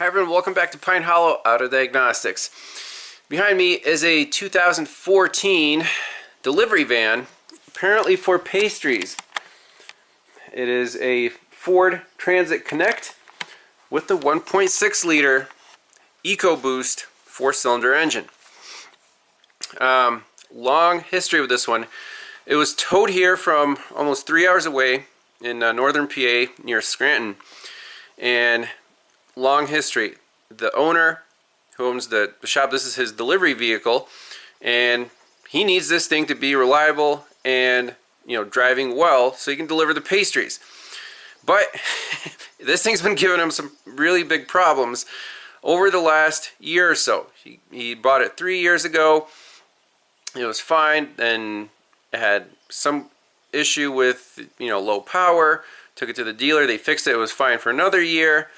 Hi everyone, welcome back to Pine Hollow Auto Diagnostics. Behind me is a 2014 delivery van, apparently for pastries. It is a Ford Transit Connect with the 1.6 liter EcoBoost 4-cylinder engine. Long history with this one. It was towed here from almost 3 hours away in northern PA near Scranton, and long history. The owner who owns the shop, this is his delivery vehicle, and he needs this thing to be reliable and driving well so he can deliver the pastries. But this thing's been giving him some really big problems over the last year or so. He bought it 3 years ago. It was fine, then it had some issue with low power. Took it to the dealer, they fixed it, it was fine for another year.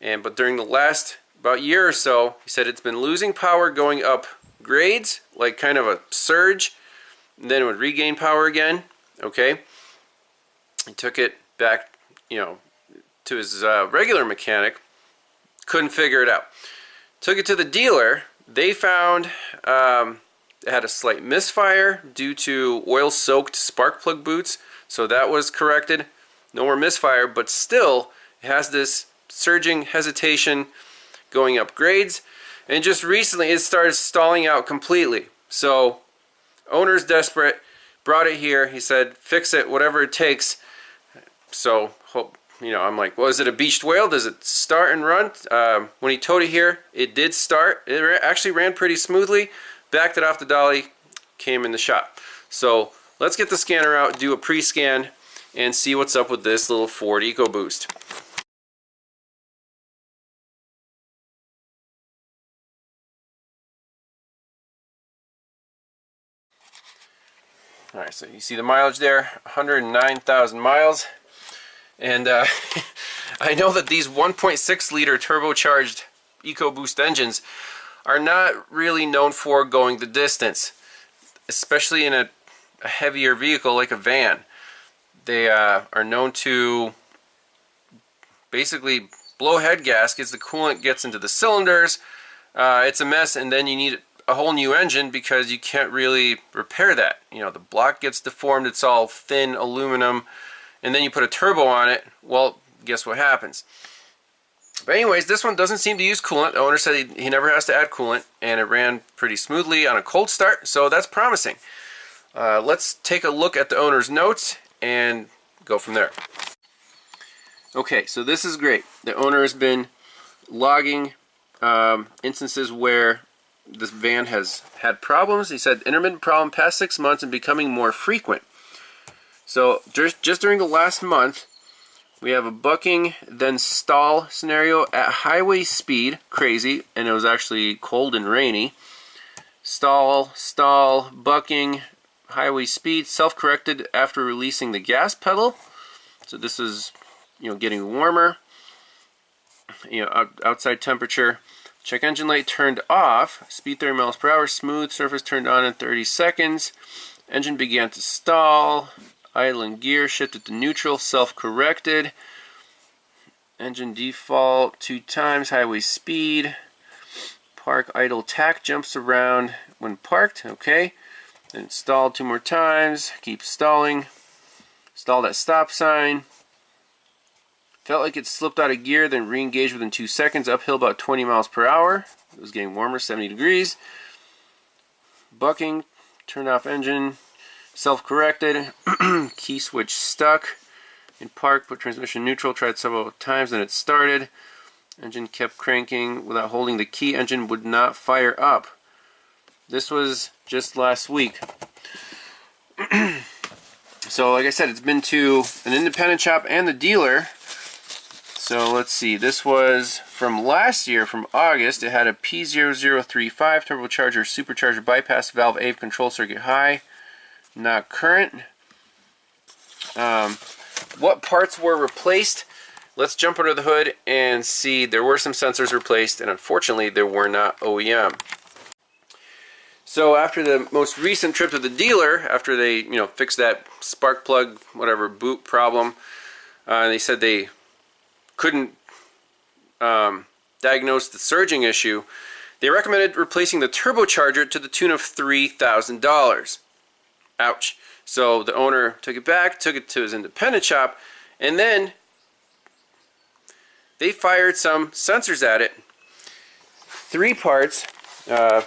But during the last about year or so, he said it's been losing power going up grades, like kind of a surge, and then it would regain power again. Okay, he took it back, to his regular mechanic. Couldn't figure it out. Took it to the dealer. They found it had a slight misfire due to oil-soaked spark plug boots, so that was corrected. No more misfire, but still it has this surging hesitation going up grades, and just recently it started stalling out completely. So owner's desperate, brought it here. He said fix it, whatever it takes. So I'm like, well, is it a beached whale? Does it start and run? When he towed it here, it did start. It actually ran pretty smoothly. Backed it off the dolly, came in the shop. So let's get the scanner out, do a pre-scan, and see what's up with this little Ford EcoBoost. Alright, so you see the mileage there, 109,000 miles. And I know that these 1.6 liter turbocharged EcoBoost engines are not really known for going the distance, especially in a heavier vehicle like a van. They are known to basically blow head gaskets, the coolant gets into the cylinders, it's a mess, and then you need a whole new engine because you can't really repair that. The block gets deformed, it's all thin aluminum, and then you put a turbo on it, well, guess what happens? But anyways, this one doesn't seem to use coolant. The owner said he never has to add coolant, and it ran pretty smoothly on a cold start, so that's promising. Let's take a look at the owner's notes and go from there. Okay, so this is great. The owner has been logging instances where this van has had problems. He said intermittent problem past 6 months and becoming more frequent. So just during the last month, we have a bucking then stall scenario at highway speed, crazy, and it was actually cold and rainy. Stall, bucking, highway speed, self-corrected after releasing the gas pedal. So this is, getting warmer. Outside temperature. Check engine light turned off. Speed 30 miles per hour. Smooth surface turned on in 30 seconds. Engine began to stall. Idle in gear. Shifted to neutral. Self-corrected. Engine default 2 times. Highway speed. Park idle tach jumps around when parked. Okay. Then stalled 2 more times. Keep stalling. Stalled at stop sign. Felt like it slipped out of gear, then re-engaged within 2 seconds. Uphill about 20 miles per hour. It was getting warmer, 70 degrees. Bucking, turned off engine, self-corrected. Key switch stuck. In park, put transmission neutral, tried several times, then it started. Engine kept cranking without holding the key. Engine would not fire up. This was just last week. So like I said, it's been to an independent shop and the dealer. So let's see, this was from last year, from August. It had a P0035 turbocharger supercharger bypass valve A control circuit high, not current. What parts were replaced? Let's jump under the hood and see. There were some sensors replaced, and unfortunately they were not OEM. So after the most recent trip to the dealer, after they fixed that spark plug whatever boot problem, they said they couldn't diagnosed the surging issue, they recommended replacing the turbocharger to the tune of $3,000. Ouch. So the owner took it back, took it to his independent shop, and then they fired some sensors at it. 3 parts. The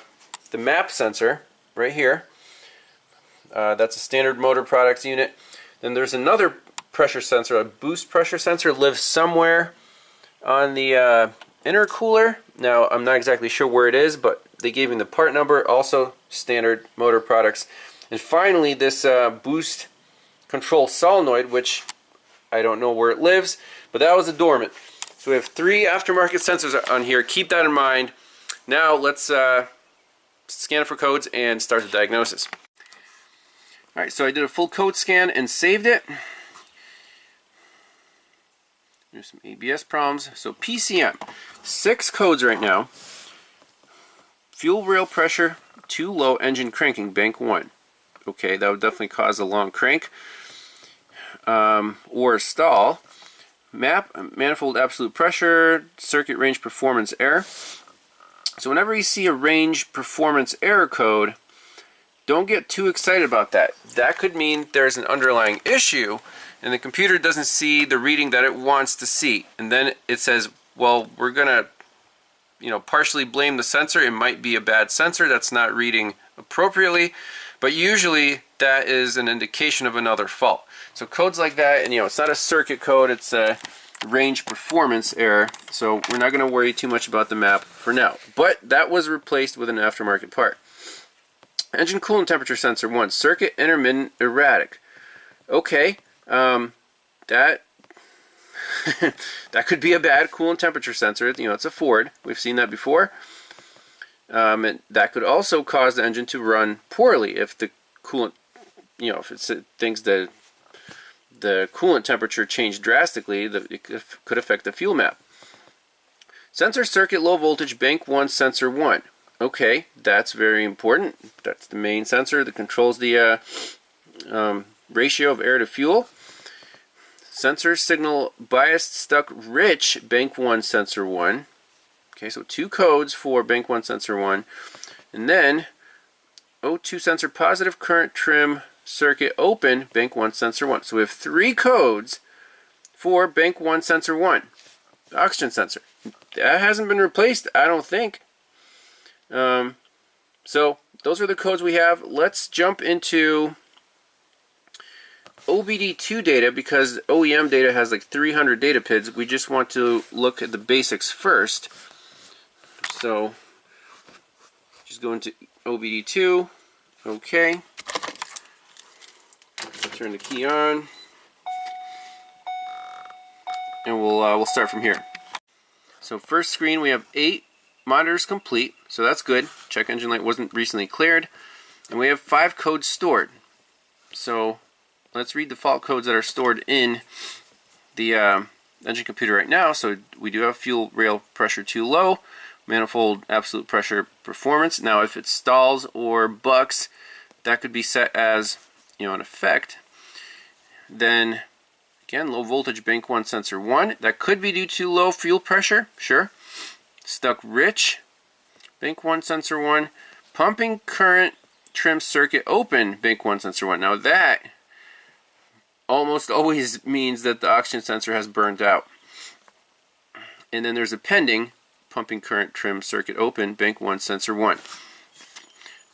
map sensor right here. That's a standard motor products unit. Then there's another pressure sensor, a boost pressure sensor, lives somewhere on the intercooler. Now I'm not exactly sure where it is, but they gave me the part number, also standard motor products. And finally this boost control solenoid, which I don't know where it lives, but that was a dormant. So we have 3 aftermarket sensors on here. Keep that in mind. Now let's scan it for codes and start the diagnosis. Alright, so I did a full code scan and saved it. There's some ABS problems. So PCM, 6 codes right now. Fuel rail pressure too low, engine cranking, bank 1. Okay, that would definitely cause a long crank or stall. Map, manifold absolute pressure, circuit range performance error. So whenever you see a range performance error code, don't get too excited about that. That could mean there's an underlying issue and the computer doesn't see the reading that it wants to see. And then it says, well, we're gonna partially blame the sensor. It might be a bad sensor that's not reading appropriately, but usually that is an indication of another fault. So codes like that, and it's not a circuit code, it's a range performance error, so we're not going to worry too much about the map for now. But that was replaced with an aftermarket part. Engine coolant temperature sensor 1, circuit intermittent erratic. Okay, that that could be a bad coolant temperature sensor. It's a Ford. We've seen that before. And that could also cause the engine to run poorly if the coolant, if it thinks that the coolant temperature changed drastically, it could affect the fuel map. Sensor circuit low voltage bank 1 sensor 1. Okay, that's very important. That's the main sensor that controls the ratio of air to fuel. Sensor signal biased stuck rich bank 1 sensor 1. Okay, so 2 codes for bank 1 sensor 1. And then O2 sensor positive current trim circuit open bank 1 sensor 1. So we have 3 codes for bank 1 sensor 1. The oxygen sensor. That hasn't been replaced, I don't think. So those are the codes we have. Let's jump into OBD2 data, because OEM data has like 300 data PIDs. We just want to look at the basics first. So just go into OBD2. Okay. Turn the key on, and we'll start from here. So first screen, we have 8 monitors complete, so that's good. Check engine light wasn't recently cleared, and we have 5 codes stored. So let's read the fault codes that are stored in the engine computer right now. So we do have fuel rail pressure too low, manifold absolute pressure performance. Now if it stalls or bucks, that could be set as an effect. Then again, low voltage bank 1 sensor 1. That could be due to low fuel pressure, sure. Stuck rich bank 1 sensor 1. Pumping current trim circuit open bank 1 sensor 1. Now that almost always means that the oxygen sensor has burned out. And then there's a pending pumping current trim circuit open bank 1 sensor 1.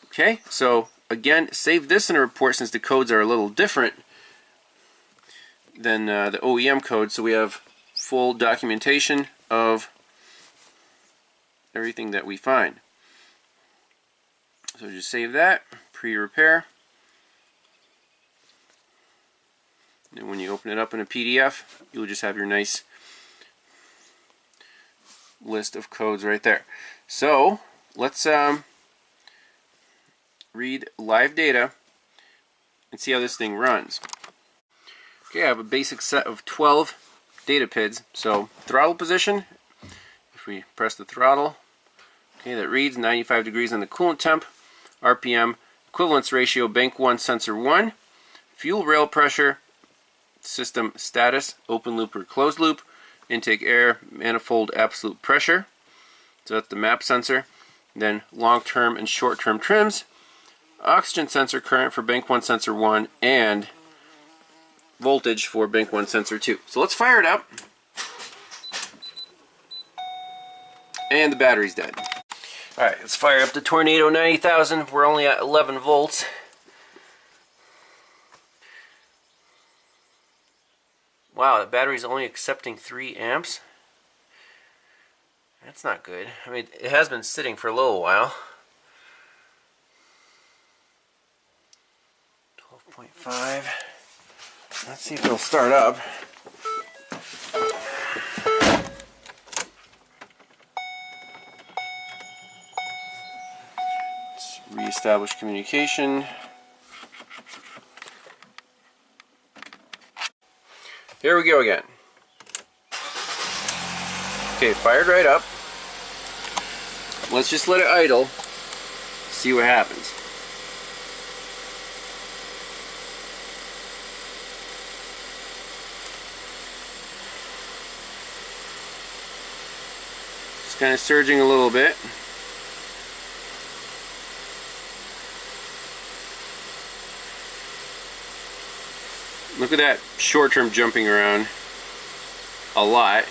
Okay, so again, save this in a report since the codes are a little different than the OEM code, so we have full documentation of everything that we find. So just save that, pre-repair, and when you open it up in a PDF, you'll just have your nice list of codes right there. So let's read live data and see how this thing runs. Okay, I have a basic set of 12 data PIDs. So throttle position, if we press the throttle, okay, that reads 95 degrees on the coolant temp, RPM, equivalence ratio, bank 1 sensor 1, fuel rail pressure, system status, open loop or closed loop, intake air, manifold absolute pressure. So that's the map sensor. Then long-term and short-term trims. Oxygen sensor current for bank 1 sensor 1 and voltage for bank 1 sensor 2. So let's fire it up. And the battery's dead. Alright, let's fire up the Tornado 90,000. We're only at 11 volts. Wow, the battery's only accepting 3 amps. That's not good. I mean, it has been sitting for a little while. 12.5. Let's see if it'll start up. Let's reestablish communication. Here we go again. Okay, fired right up. Let's just let it idle. See what happens. It's kind of surging a little bit. Look at that short-term jumping around a lot.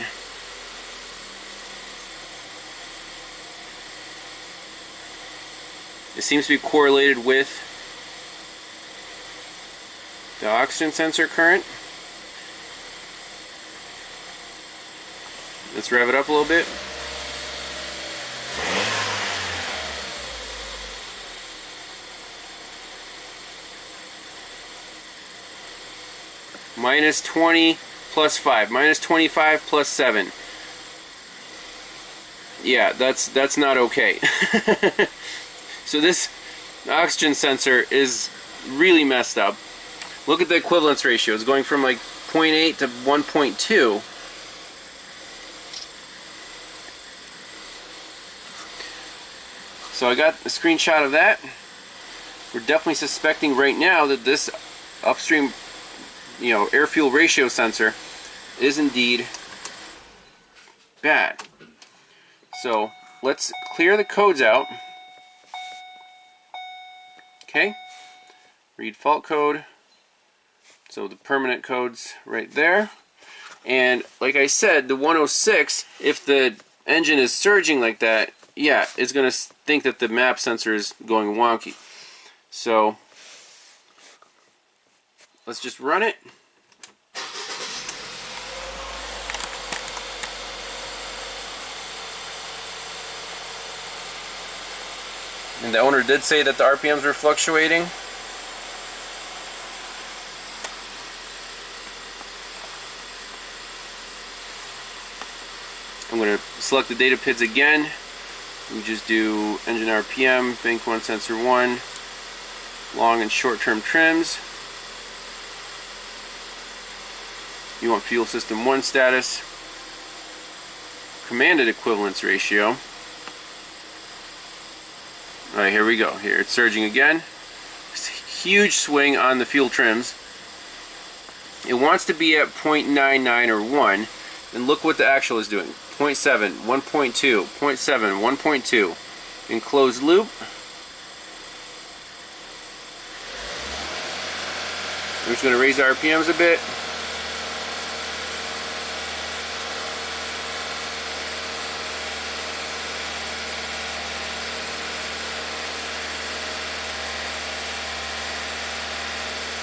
It seems to be correlated with the oxygen sensor current. Let's rev it up a little bit. Minus 20 plus 5. Minus 25 plus 7. Yeah, that's not okay. So this oxygen sensor is really messed up. Look at the equivalence ratio. It's going from like 0.8 to 1.2. So I got a screenshot of that. We're definitely suspecting right now that this upstream, air fuel ratio sensor is indeed bad. So let's clear the codes out. Okay, read fault code. So the permanent code's right there. And like I said, the 106, if the engine is surging like that, yeah, it's going to think that the map sensor is going wonky. So let's just run it. And the owner did say that the RPMs were fluctuating. I'm going to select the data PIDs again. We just do engine RPM, bank 1 sensor 1, long and short term trims. You want fuel system 1 status, commanded equivalence ratio. Alright, here we go. Here it's surging again. It's a huge swing on the fuel trims. It wants to be at 0.99 or 1. And look what the actual is doing. 0.7, 1.2, 0.7, 1.2. In closed loop. I'm just going to raise the RPMs a bit.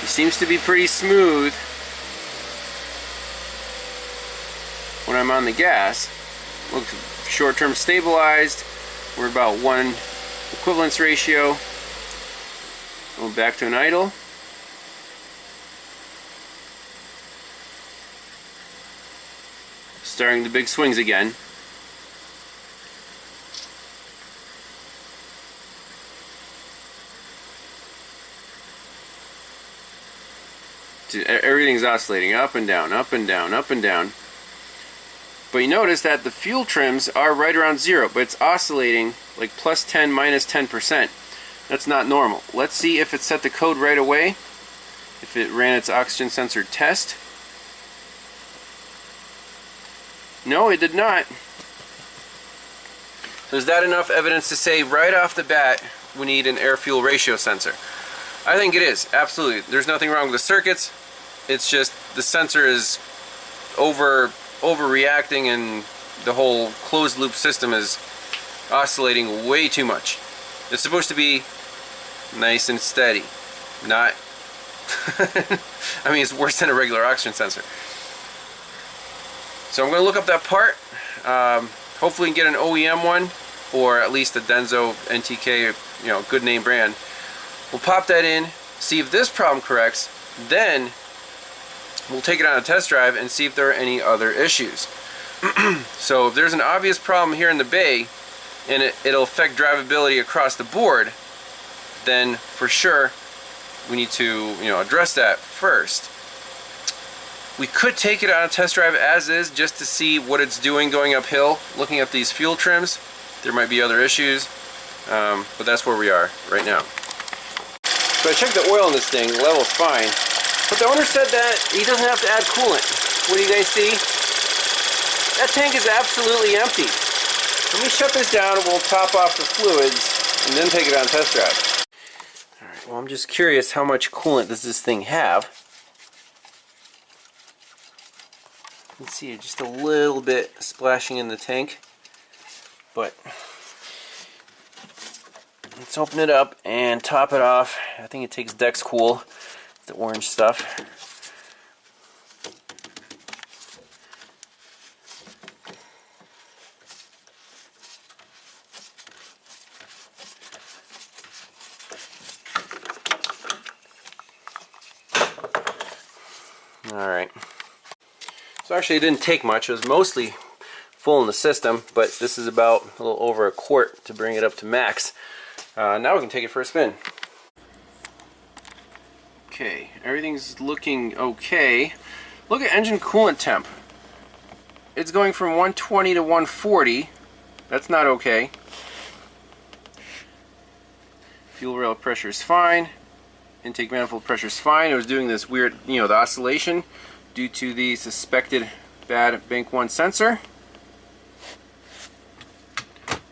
It seems to be pretty smooth when I'm on the gas. Looks short-term stabilized. We're about 1 equivalence ratio. Go back to an idle. Starting the big swings again. Everything's oscillating up and down, up and down, up and down. But you notice that the fuel trims are right around 0, but it's oscillating like plus 10, minus 10%. That's not normal. Let's see if it set the code right away. If it ran its oxygen sensor test. No, it did not. Is that enough evidence to say right off the bat we need an air-fuel ratio sensor? I think it is, absolutely. There's nothing wrong with the circuits. It's just the sensor is overreacting, and the whole closed loop system is oscillating way too much. It's supposed to be nice and steady, not I mean, it's worse than a regular oxygen sensor. So I'm going to look up that part. Hopefully get an OEM one, or at least a Denso NTK, you know, good name brand. We'll pop that in, see if this problem corrects, then we'll take it on a test drive and see if there are any other issues. So if there's an obvious problem here in the bay, and it'll affect drivability across the board, then for sure we need to, you know, address that first. We could take it on a test drive as is, just to see what it's doing going uphill, looking at these fuel trims. There might be other issues, but that's where we are right now. So I checked the oil in this thing, level's fine, but the owner said that he doesn't have to add coolant. What do you guys see? That tank is absolutely empty. Let me shut this down and we'll top off the fluids and then take it on test drive. Alright, well, I'm just curious, how much coolant does this thing have? You can see just a little bit splashing in the tank, but let's open it up and top it off. I think it takes Dex Cool, the orange stuff. Alright. So actually it didn't take much. It was mostly full in the system, but this is about a little over a quart to bring it up to max. Now we can take it for a spin. Okay, everything's looking okay. Look at engine coolant temp. It's going from 120 to 140. That's not okay. Fuel rail pressure is fine. Intake manifold pressure is fine. It was doing this weird, you know, the oscillation due to the suspected bad bank 1 sensor.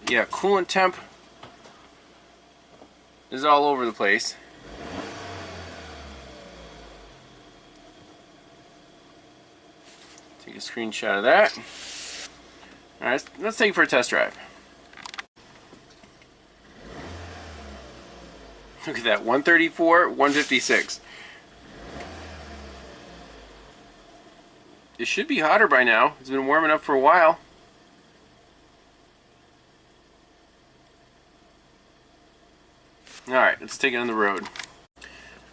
Yeah, coolant temp is all over the place. Take a screenshot of that. Alright, let's take it for a test drive. Look at that, 134, 156. It should be hotter by now. It's been warming up for a while. Alright, let's take it on the road.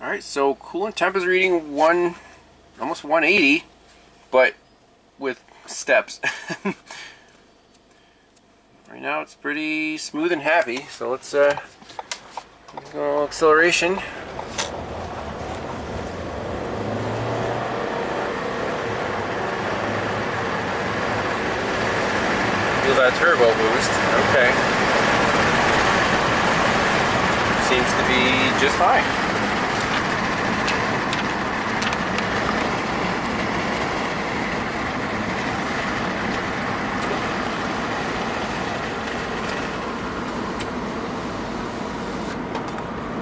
Alright, so coolant temp is reading almost 180, but with steps. Right now it's pretty smooth and happy, so let's go acceleration. Feel that turbo boost. Okay. Seems to be just fine.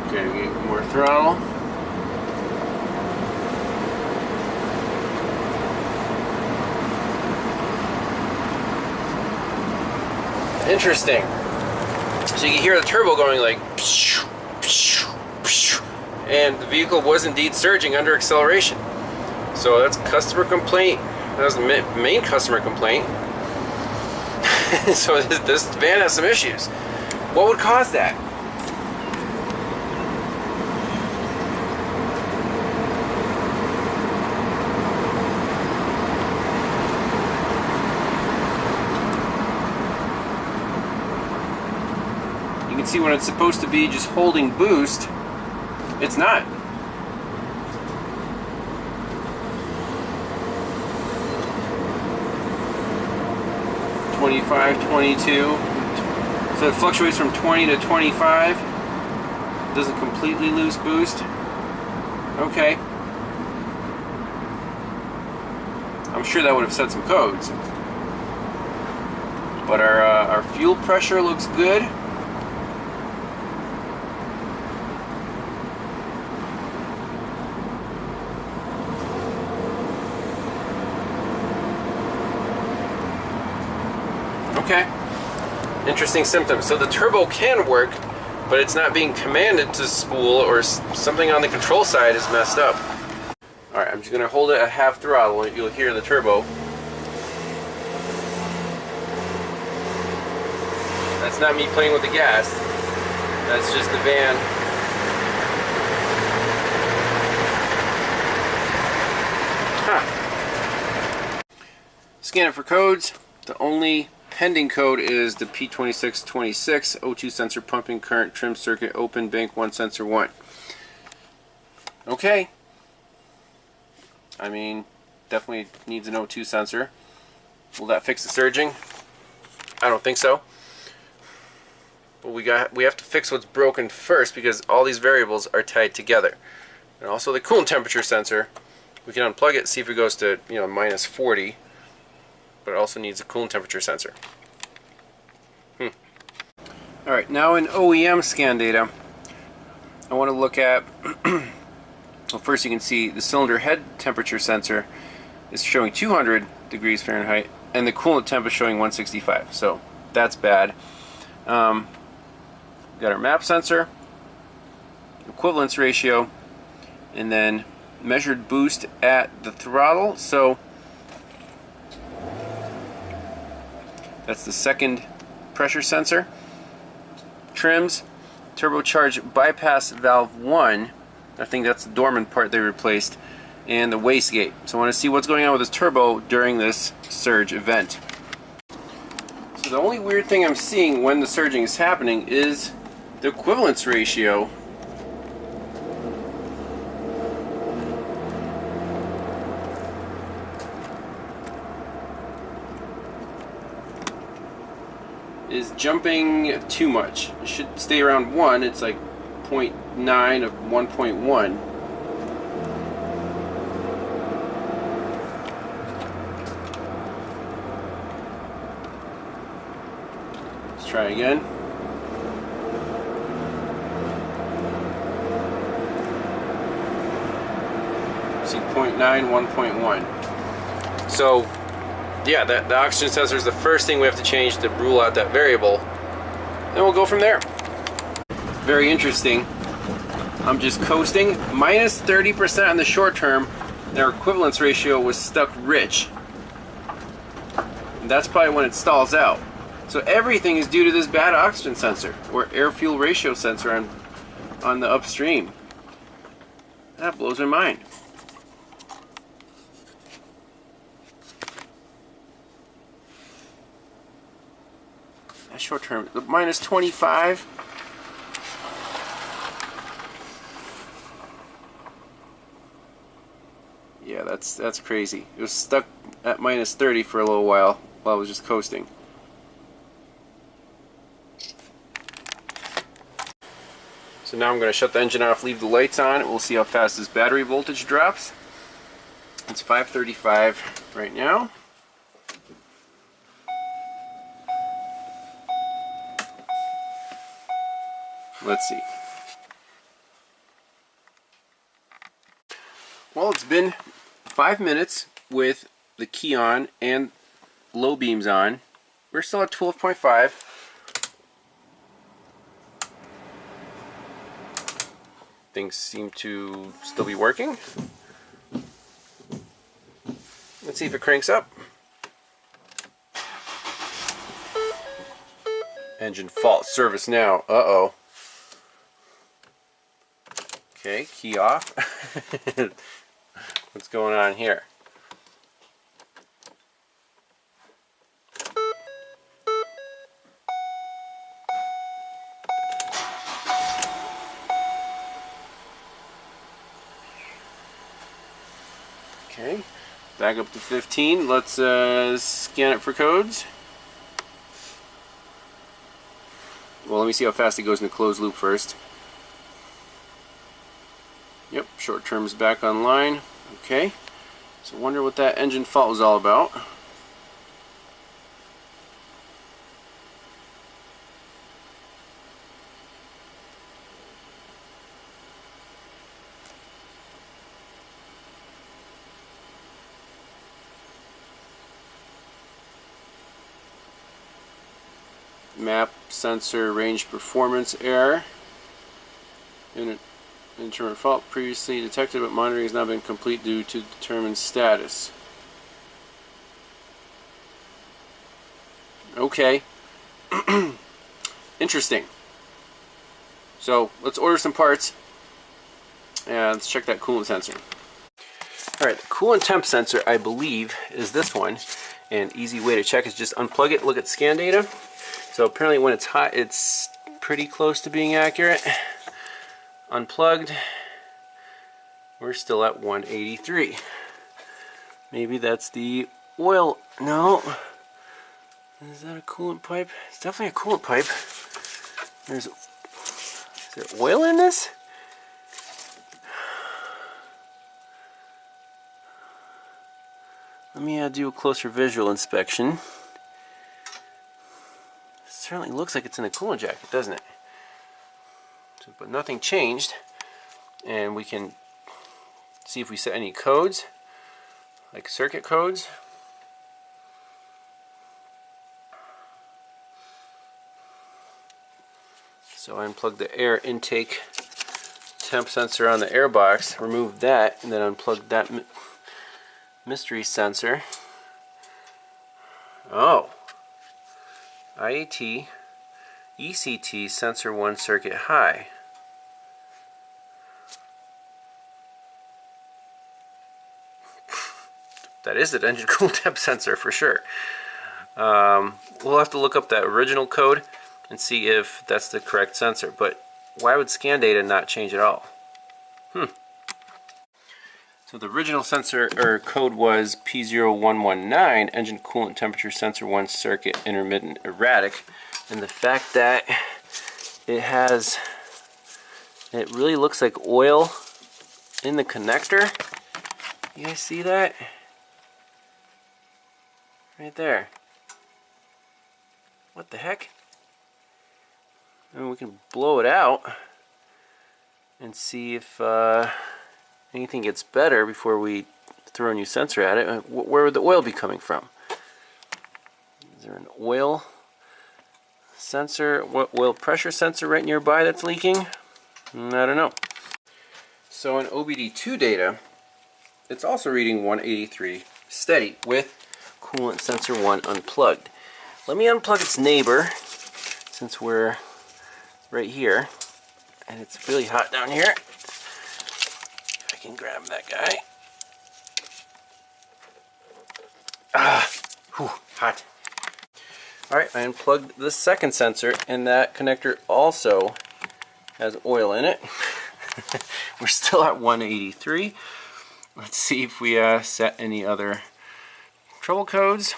Okay, get more throttle. Interesting. So you can hear the turbo going like, and the vehicle was indeed surging under acceleration. So that's customer complaint. That was the main customer complaint. So this van has some issues. What would cause that? You can see when it's supposed to be just holding boost, it's not. $25, $22. So it fluctuates from 20 to 25. Doesn't completely lose boost. Okay. I'm sure that would have set some codes. But our fuel pressure looks good. Okay, interesting symptoms. So the turbo can work, but it's not being commanded to spool, or something on the control side is messed up. Alright, I'm just going to hold it at half throttle and you'll hear the turbo. That's not me playing with the gas. That's just the van. Huh. Scan it for codes. The only pending code is the P2626 O2 sensor pumping current trim circuit open bank 1 sensor 1. Okay. I mean, definitely needs an O2 sensor. Will that fix the surging? I don't think so. But we have to fix what's broken first, because all these variables are tied together. And also the coolant temperature sensor. We can unplug it, see if it goes to, you know, minus 40. But it also needs a coolant temperature sensor. Alright, now in OEM scan data, I want to look at, well, first you can see the cylinder head temperature sensor is showing 200 degrees Fahrenheit, and the coolant temp is showing 165, so that's bad. Got our map sensor, equivalence ratio, and then measured boost at the throttle. So that's the second pressure sensor. Trims, turbocharged bypass valve 1, I think that's the dormant part they replaced, and the wastegate. So I want to see what's going on with this turbo during this surge event. So the only weird thing I'm seeing when the surging is happening is the equivalence ratio. Is jumping too much. It should stay around 1. It's like 0.9 of 1.1. Let's try again. See 0.9, 1.1. So yeah, the oxygen sensor is the first thing we have to change to rule out that variable. Then we'll go from there. Very interesting. I'm just coasting. Minus 30% in the short term. Their equivalence ratio was stuck rich. And that's probably when it stalls out. So everything is due to this bad oxygen sensor, or air-fuel ratio sensor on the upstream. That blows my mind. Short term, minus 25. Yeah, that's crazy. It was stuck at minus 30 for a little while I was just coasting. So now I'm going to shut the engine off, leave the lights on, and we'll see how fast this battery voltage drops. It's 535 right now. Let's see. Well, it's been 5 minutes with the key on and low beams on. We're still at 12.5. Things seem to still be working. Let's see if it cranks up. Engine fault, service now. Uh-oh. Okay, key off. What's going on here? Okay, back up to 15. Let's scan it for codes. Well, let me see how fast it goes in the closed loop first. Yep, short term is back online. Okay, so wonder what that engine fault was all about. map sensor range performance error. Internal fault previously detected, but monitoring has not been complete due to determined status. Okay. Interesting. So let's order some parts and let's check that coolant sensor. Alright, the coolant temp sensor, I believe, is this one. An easy way to check is just unplug it, look at scan data. So apparently when it's hot, it's pretty close to being accurate. Unplugged, we're still at 183. Maybe that's the oil. No. Is that a coolant pipe? It's definitely a coolant pipe. Is there oil in this? Let me do a closer visual inspection. It certainly looks like it's in a coolant jacket, doesn't it? So, but nothing changed. And we can see if we set any codes, like circuit codes. So I unplugged the air intake temp sensor on the air box, removed that, and then unplugged that mystery sensor. Oh, IAT ECT sensor 1 circuit high. That is an engine cool temp sensor for sure. We'll have to look up that original code and see if that's the correct sensor, but why would scan data not change at all? So the original sensor or code was P0119, engine coolant temperature sensor 1 circuit intermittent erratic, and the fact that it really looks like oil in the connector. You guys see that? Right there. What the heck? And we can blow it out and see if anything gets better before we throw a new sensor at it. Where would the oil be coming from? Is there an oil sensor, oil pressure sensor right nearby that's leaking? I don't know. So in OBD2 data, it's also reading 183 steady with coolant sensor 1 unplugged. Let me unplug its neighbor since we're right here and it's really hot down here. If I can grab that guy. Hot. Alright, I unplugged the second sensor and that connector also has oil in it. We're still at 183. Let's see if we set any other trouble codes.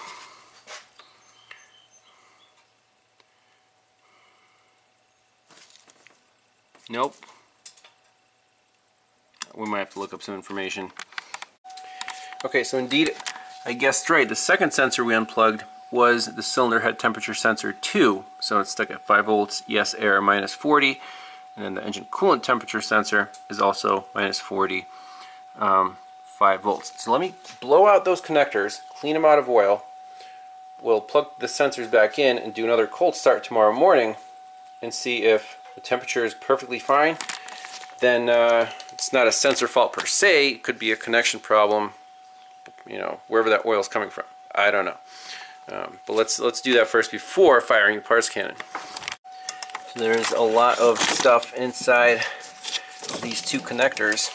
Nope. We might have to look up some information. Okay, so indeed, I guessed right. The second sensor we unplugged was the cylinder head temperature sensor 2. So it's stuck at 5 volts, yes, air, minus 40. And then the engine coolant temperature sensor is also minus 40, 5 volts. So let me blow out those connectors, clean them out of oil. We'll plug the sensors back in and do another cold start tomorrow morning and see if the temperature is perfectly fine. Then it's not a sensor fault per se. It could be a connection problem, you know, wherever that oil is coming from. I don't know. But let's do that first before firing the parts cannon. So there's a lot of stuff inside these two connectors.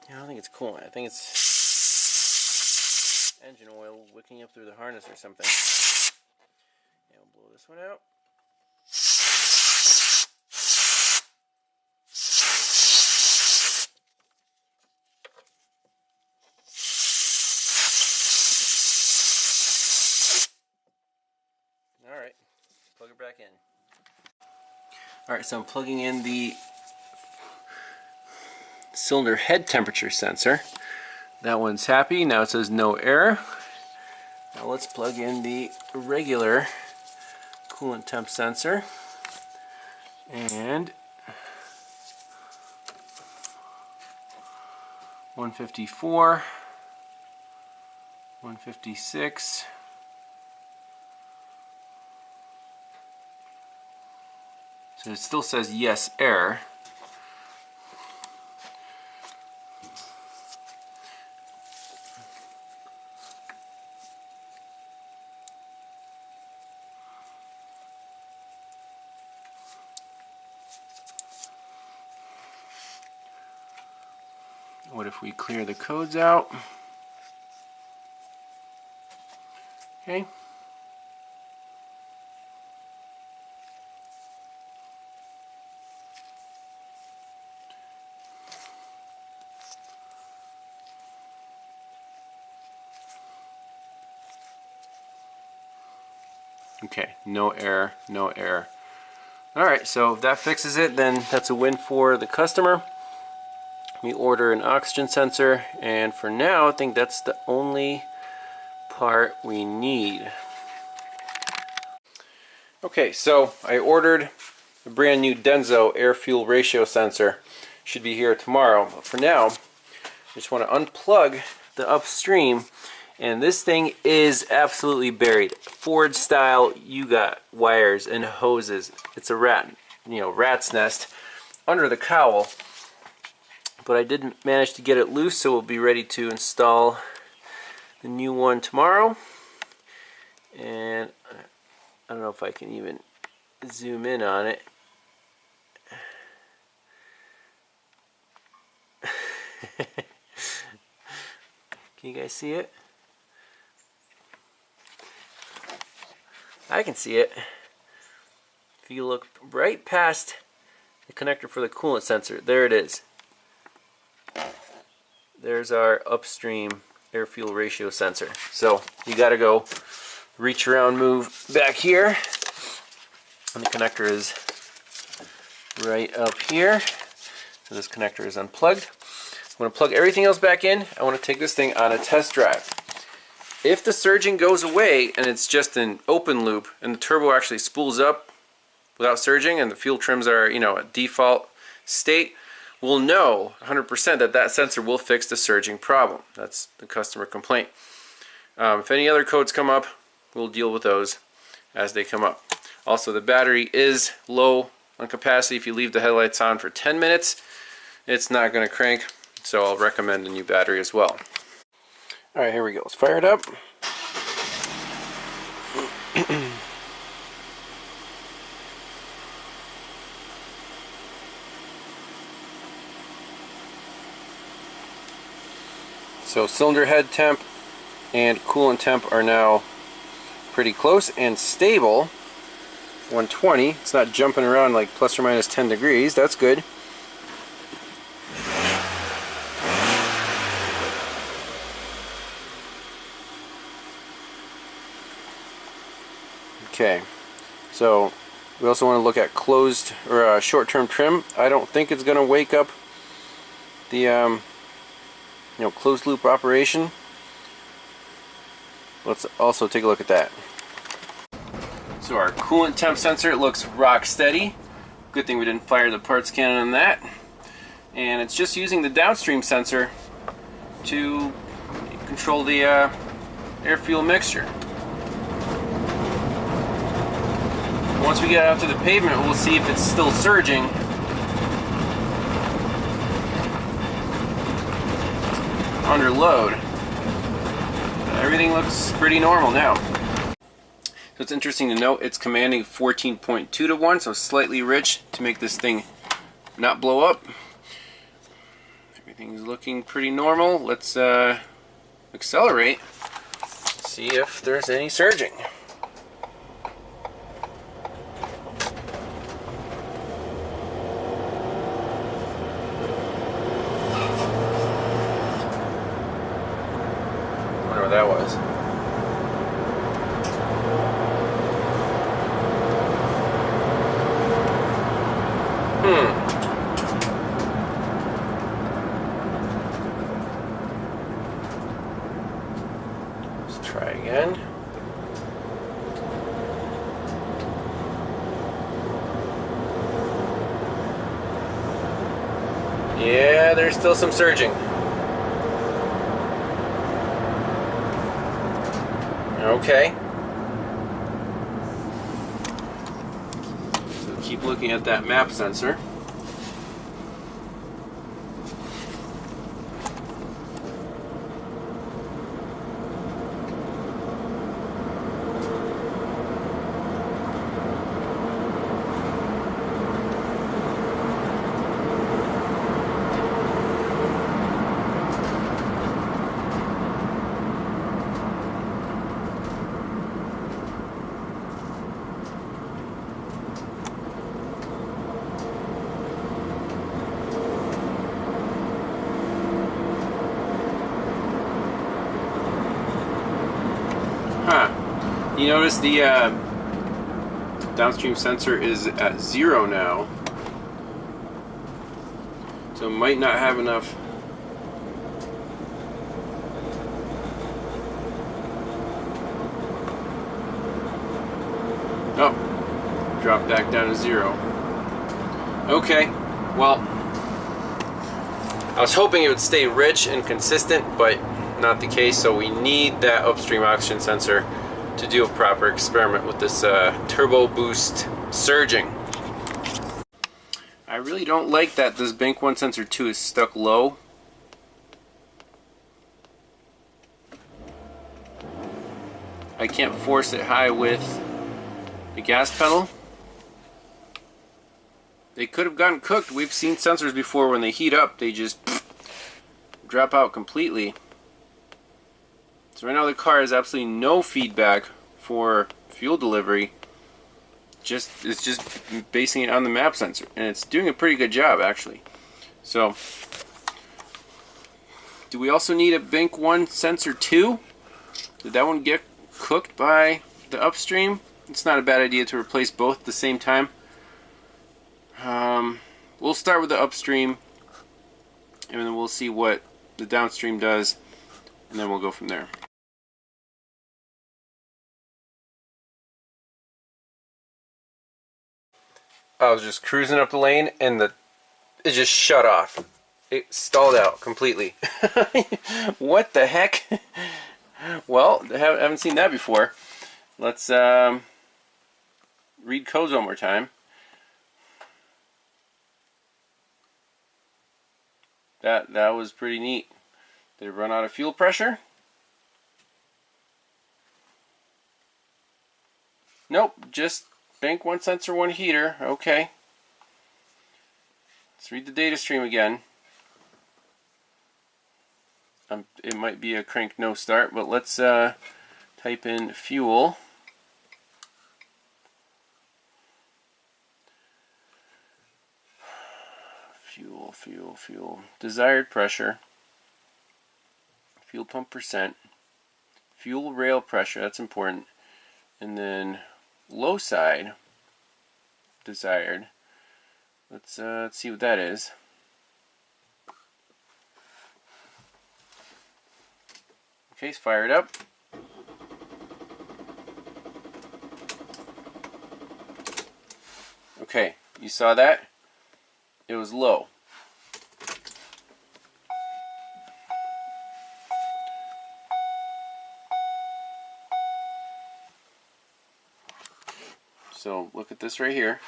I don't think it's coolant. I think it's engine oil wicking up through the harness or something. Yeah, we'll blow this one out. Alright, plug it back in. Alright, so I'm plugging in the cylinder head temperature sensor. That one's happy. Now it says no error. Now let's plug in the regular coolant temp sensor. And 154, 156. So it still says yes, error. What if we clear the codes out? Okay. Okay, no error, no error. Alright, so if that fixes it, then that's a win for the customer. We order an oxygen sensor, and for now, I think that's the only part we need. Okay, so I ordered a brand new Denso air-fuel ratio sensor. Should be here tomorrow, but for now, I just want to unplug the upstream, and this thing is absolutely buried. Ford style, you got wires and hoses. It's a rat's nest under the cowl. But I did manage to get it loose, so we'll be ready to install the new one tomorrow. And I don't know if I can even zoom in on it. Can you guys see it? I can see it. If you look right past the connector for the coolant sensor, there it is. There's our upstream air-fuel ratio sensor. So you gotta go reach around, move back here, and the connector is right up here. So this connector is unplugged. I'm gonna plug everything else back in. I want to take this thing on a test drive. If the surging goes away and it's just an open loop and the turbo actually spools up without surging and the fuel trims are, a default state, we'll know 100% that that sensor will fix the surging problem. That's the customer complaint. If any other codes come up, we'll deal with those as they come up. Also, the battery is low on capacity. If you leave the headlights on for 10 minutes, it's not going to crank, so I'll recommend a new battery as well. Alright, here we go. Let's fire it up. So cylinder head temp and coolant temp are now pretty close and stable. 120. It's not jumping around like plus or minus 10 degrees. That's good. Okay, so we also want to look at closed or short-term trim. I don't think it's going to wake up the closed loop operation. Let's also take a look at that. So our coolant temp sensor looks rock steady. Good thing we didn't fire the parts cannon on that. And it's just using the downstream sensor to control the air-fuel mixture. Once we get out to the pavement, we'll see if it's still surging. Under load. Everything looks pretty normal now. So it's interesting to note it's commanding 14.2 to 1, so slightly rich to make this thing not blow up. Everything's looking pretty normal. Let's accelerate, see if there's any surging. That was. Let's try again. Yeah, there's still some surging. Okay. So keep looking at that map sensor. You notice the downstream sensor is at 0 now, so it might not have enough. Oh, drop back down to 0. Okay, well, I was hoping it would stay rich and consistent, but not the case, so we need that upstream oxygen sensor to do a proper experiment with this turbo boost surging. I really don't like that this bank 1 sensor 2 is stuck low. I can't force it high with the gas pedal. They could have gotten cooked. We've seen sensors before when they heat up, they just drop out completely. So right now the car has absolutely no feedback for fuel delivery. It's just basing it on the map sensor, and it's doing a pretty good job actually. So, do we also need a bank 1 sensor 2? Did that one get cooked by the upstream? It's not a bad idea to replace both at the same time. We'll start with the upstream, and then we'll see what the downstream does, and then we'll go from there. I was just cruising up the lane and it just shut off. It stalled out completely. What the heck? Well, I haven't seen that before. Let's read codes one more time. That was pretty neat. Did it run out of fuel pressure? Nope, just bank 1 sensor 1 heater. Okay. Let's read the data stream again. It might be a crank no start, but let's type in fuel. Fuel. Desired pressure. Fuel pump percent. Fuel rail pressure, that's important. And then low side desired. Let's see what that is. Okay, it's fired up. Okay, you saw that? It was low. So look at this right here,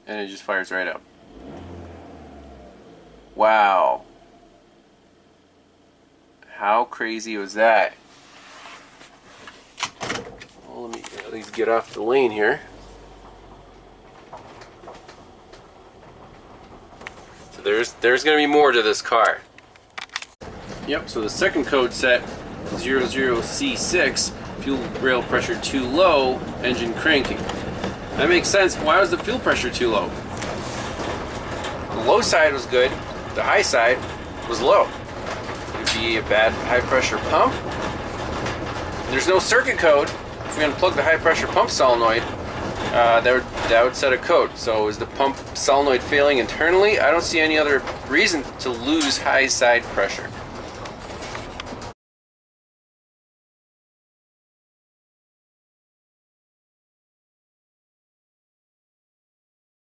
and it just fires right up. Wow. How crazy was that? Well, let me at least get off the lane here. So there's going to be more to this car. Yep, so the second code set, 00C6, fuel rail pressure too low, engine cranking. That makes sense. Why was the fuel pressure too low? The low side was good, the high side was low. It would be a bad high pressure pump. There's no circuit code. If we're going to plug the high pressure pump solenoid, that would set a code. So is the pump solenoid failing internally? I don't see any other reason to lose high side pressure.